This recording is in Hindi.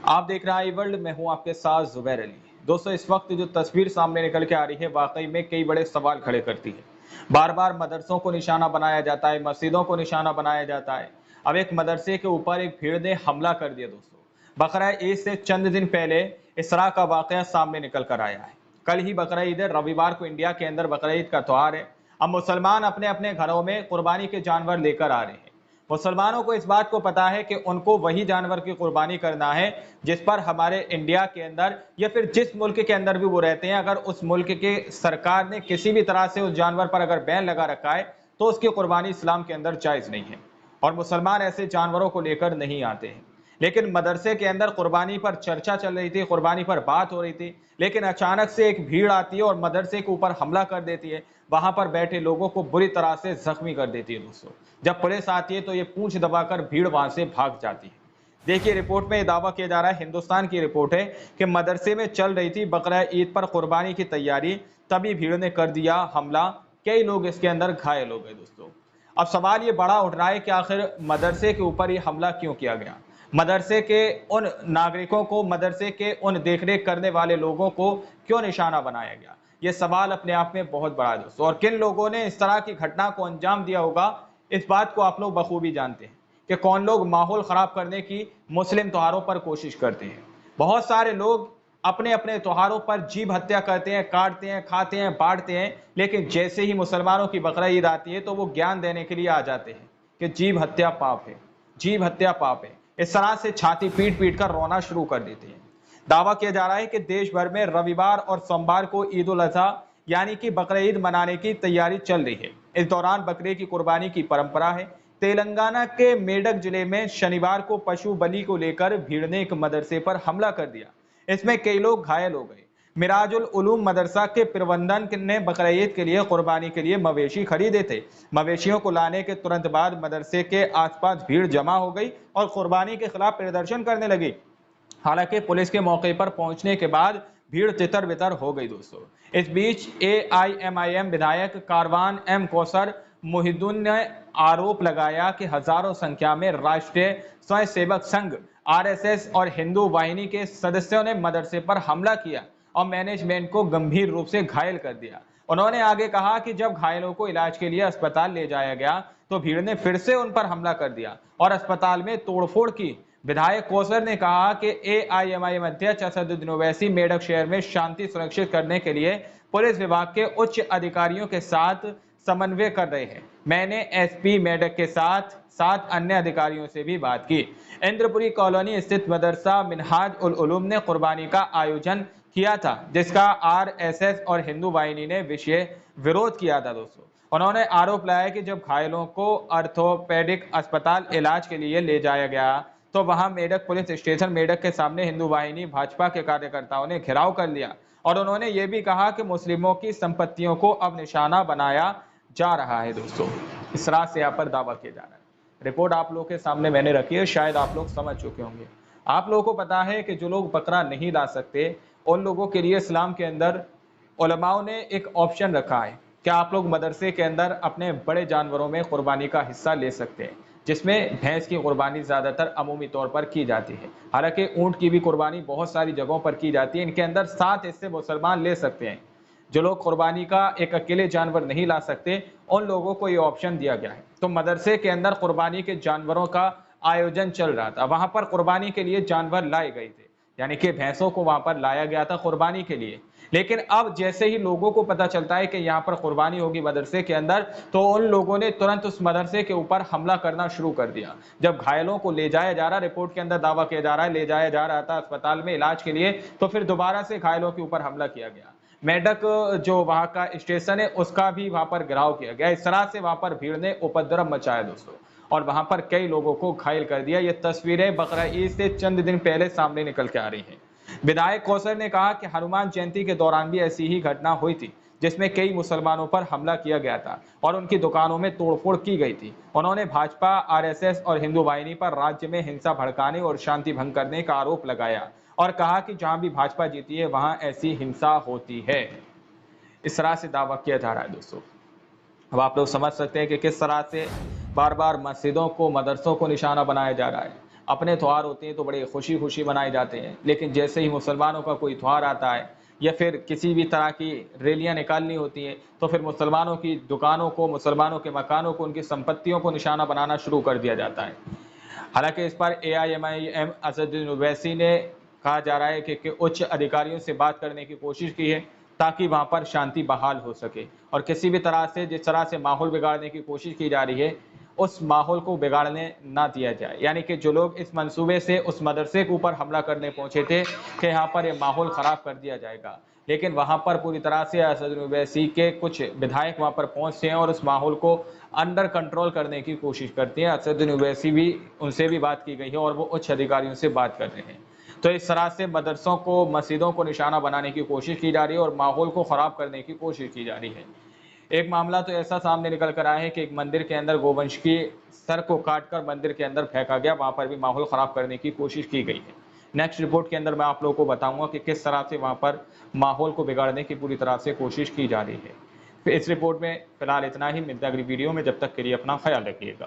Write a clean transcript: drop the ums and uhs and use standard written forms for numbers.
आप देख रहे हैं आई वर्ल्ड, मैं हूं आपके साथ जुबैर अली। दोस्तों, इस वक्त जो तस्वीर सामने निकल के आ रही है वाकई में कई बड़े सवाल खड़े करती है। बार बार मदरसों को निशाना बनाया जाता है, मस्जिदों को निशाना बनाया जाता है। अब एक मदरसे के ऊपर एक भीड़ ने हमला कर दिया। दोस्तों, बकरा ईद से चंद दिन पहले इसरा का वाकया सामने निकल कर आया है। कल ही बकरा ईद है, रविवार को इंडिया के अंदर बकरा ईद का त्योहार है। अब मुसलमान अपने अपने घरों में कुर्बानी के जानवर लेकर आ रहे हैं। मुसलमानों को इस बात को पता है कि उनको वही जानवर की कुर्बानी करना है जिस पर हमारे इंडिया के अंदर या फिर जिस मुल्क के अंदर भी वो रहते हैं, अगर उस मुल्क के सरकार ने किसी भी तरह से उस जानवर पर अगर बैन लगा रखा है तो उसकी कुर्बानी इस्लाम के अंदर जायज नहीं है और मुसलमान ऐसे जानवरों को लेकर नहीं आते हैं। लेकिन मदरसे के अंदर कुर्बानी पर चर्चा चल रही थी, कुर्बानी पर बात हो रही थी, लेकिन अचानक से एक भीड़ आती है और मदरसे के ऊपर हमला कर देती है। वहां पर बैठे लोगों को बुरी तरह से जख्मी कर देती है। दोस्तों, जब पुलिस आती है तो ये पूंछ दबाकर भीड़ वहां से भाग जाती है। देखिए, रिपोर्ट में दावा किया जा रहा है, हिंदुस्तान की रिपोर्ट है कि मदरसे में चल रही थी बकरा ईद पर कुर्बानी की तैयारी, तभी भीड़ ने कर दिया हमला। कई लोग इसके अंदर घायल हो गए। दोस्तों, अब सवाल ये बड़ा उठ रहा है कि आखिर मदरसे के ऊपर ये हमला क्यों किया गया। मदरसे के उन नागरिकों को, मदरसे के उन देखरेख करने वाले लोगों को क्यों निशाना बनाया गया। ये सवाल अपने आप में बहुत बड़ा है दोस्तों, और किन लोगों ने इस तरह की घटना को अंजाम दिया होगा, इस बात को आप लोग बखूबी जानते हैं कि कौन लोग माहौल खराब करने की मुस्लिम त्योहारों पर कोशिश करते हैं। बहुत सारे लोग अपने अपने त्योहारों पर जीव हत्या करते हैं, काटते हैं, खाते हैं, बांटते हैं, लेकिन जैसे ही मुसलमानों की बकरा ईद आती है तो वो ज्ञान देने के लिए आ जाते हैं कि जीव हत्या पाप है, जीव हत्या पाप है। इस तरह से छाती पीट पीट कर रोना शुरू कर देते हैं। दावा किया जा रहा है कि देश भर में रविवार और सोमवार को ईद उल अजहा यानी कि बकरा ईद मनाने की तैयारी चल रही है। इस दौरान बकरे की कुर्बानी की परंपरा है। तेलंगाना के मेडक जिले में शनिवार को पशु बलि को लेकर भीड़ ने एक मदरसे पर हमला कर दिया। इसमें कई लोग घायल हो गए। मिराजुल उलूम मदरसा के प्रबंधन ने बकरा ईद के लिए कुर्बानी के लिए मवेशी खरीदे थे। मवेशियों को लाने के तुरंत बाद मदरसे के आसपास भीड़ जमा हो गई और कुर्बानी के खिलाफ प्रदर्शन करने लगी। हालांकि पुलिस के मौके पर पहुंचने के बाद भीड़ तितर बितर हो गई। दोस्तों, इस बीच AIMIM विधायक कारवान एम कौसर मुहिद्दीन ने आरोप लगाया कि हजारों संख्या में राष्ट्रीय स्वयंसेवक संघ RSS और हिंदू वाहिनी के सदस्यों ने मदरसे पर हमला किया और मैनेजमेंट को गंभीर रूप से घायल कर दिया। उन्होंने आगे कहा कि जब घायलों को इलाज के लिए अस्पताल ले जाया गया तो भीड़ ने फिर से उन पर हमला कर दिया और अस्पताल में तोड़फोड़ की। विधायक कौसर ने कहा कि AIMIM अध्यक्ष असदुद्दीन ओवैसी मेडक शहर में शांति सुरक्षित करने के लिए पुलिस विभाग के उच्च अधिकारियों के साथ समन्वय कर रहे हैं। मैंने SP मेडक के साथ 7 अन्य अधिकारियों से भी बात की। इंद्रपुरी कॉलोनी स्थित मदरसा मिनहाज उल उलूम ने कुर्बानी का आयोजन किया था, जिसका RSS और हिंदू वाहिनी ने विशेष विरोध किया था। दोस्तों, उन्होंने आरोप लगाया कि जब घायलों को ऑर्थोपेडिक अस्पताल इलाज के लिए ले जाया गया तो वहां मेडक पुलिस स्टेशन मेडक के सामने हिंदू वाहिनी भाजपा के कार्यकर्ताओं ने घेराव कर लिया और उन्होंने ये भी कहा कि मुस्लिमों की संपत्तियों को अब निशाना बनाया जा रहा है। दोस्तों, इस तरह से यहाँ पर दावा किया जा रहा है। रिपोर्ट आप लोगों के सामने मैंने रखी है, शायद आप लोग समझ चुके होंगे। आप लोगों को पता है कि जो लोग बकरा नहीं ला सकते उन लोगों के लिए इस्लाम के अंदर उलमाओं ने एक ऑप्शन रखा है कि आप लोग मदरसे के अंदर अपने बड़े जानवरों में कुर्बानी का हिस्सा ले सकते हैं, जिसमें भैंस की कुर्बानी ज़्यादातर अमूमी तौर पर की जाती है। हालांकि ऊंट की भी कुर्बानी बहुत सारी जगहों पर की जाती है। इनके अंदर 7 हिस्से मुसलमान ले सकते हैं। जो लोग कुर्बानी का एक अकेले जानवर नहीं ला सकते उन लोगों को ये ऑप्शन दिया गया है। तो मदरसे के अंदर कुर्बानी के जानवरों का आयोजन चल रहा था। वहां पर कुर्बानी के लिए जानवर लाए गए थे, यानी कि भैंसों को वहां पर लाया गया था कुर्बानी के लिए। लेकिन अब जैसे ही लोगों को पता चलता है कि यहाँ पर कुर्बानी होगी मदरसे के अंदर, तो उन लोगों ने तुरंत उस मदरसे के ऊपर हमला करना शुरू कर दिया। जब घायलों को ले जाया जा रहा, रिपोर्ट के अंदर दावा किया जा रहा है ले जाया जा रहा था अस्पताल में इलाज के लिए, तो फिर दोबारा से घायलों के ऊपर हमला किया गया। मेडक जो वहां का स्टेशन है उसका भी वहां पर घेराव किया गया। इस तरह से वहां पर भीड़ ने उपद्रव मचाया दोस्तों, और वहां पर कई लोगों को घायल कर दिया। ये तस्वीरें बकरा ईद से चंद दिन पहले सामने निकल के आ रही हैं। विधायक कौसर ने कहा कि हनुमान जयंती के दौरान भी ऐसी ही घटना हुई थी, जिसमें कई मुसलमानों पर हमला किया गया था और उनकी दुकानों में तोड़फोड़ की गई थी। उन्होंने भाजपा, RSS और हिंदू वाहिनी पर राज्य में हिंसा भड़काने और शांति भंग करने का आरोप लगाया और कहा कि जहां भी भाजपा जीती है वहां ऐसी हिंसा होती है। इस तरह से दावा किया जा रहा है दोस्तों। अब आप लोग समझ सकते हैं कि किस तरह से बार बार मस्जिदों को, मदरसों को निशाना बनाया जा रहा है। अपने त्यौहार होते हैं तो बड़े खुशी खुशी मनाए जाते हैं, लेकिन जैसे ही मुसलमानों का कोई त्यौहार आता है या फिर किसी भी तरह की रैलियां निकालनी होती हैं, तो फिर मुसलमानों की दुकानों को, मुसलमानों के मकानों को, उनकी संपत्तियों को निशाना बनाना शुरू कर दिया जाता है। हालांकि इस पर एआईएमआईएम असदुद्दीन ओवैसी ने कहा जा रहा है कि उच्च अधिकारियों से बात करने की कोशिश की है ताकि वहां पर शांति बहाल हो सके, और किसी भी तरह से जिस तरह से माहौल बिगाड़ने की कोशिश की जा रही है उस माहौल को बिगाड़ने ना दिया जाए। यानी कि जो लोग इस मंसूबे से उस मदरसे के ऊपर हमला करने पहुंचे थे कि यहाँ पर ये माहौल खराब कर दिया जाएगा, लेकिन वहां पर पूरी तरह से असदुद्दीन ओवैसी के कुछ विधायक वहां पर पहुंचते हैं और उस माहौल को अंडर कंट्रोल करने की कोशिश करती हैं। असदुद्दीन ओवैसी भी, उनसे भी बात की गई है और वो उच्च अधिकारियों से बात कर रहे हैं। तो इस तरह से मदरसों को, मस्जिदों को निशाना बनाने की कोशिश की जा रही है और माहौल को खराब करने की कोशिश की जा रही है। एक मामला तो ऐसा सामने निकल कर आया है कि एक मंदिर के अंदर गोवंश की सर को काटकर मंदिर के अंदर फेंका गया, वहां पर भी माहौल खराब करने की कोशिश की गई है। नेक्स्ट रिपोर्ट के अंदर मैं आप लोगों को बताऊंगा कि किस तरह से वहां पर माहौल को बिगाड़ने की पूरी तरह से कोशिश की जा रही है। फिर इस रिपोर्ट में फिलहाल इतना ही, मिलता है अगली वीडियो में, जब तक के लिए अपना ख्याल रखिएगा।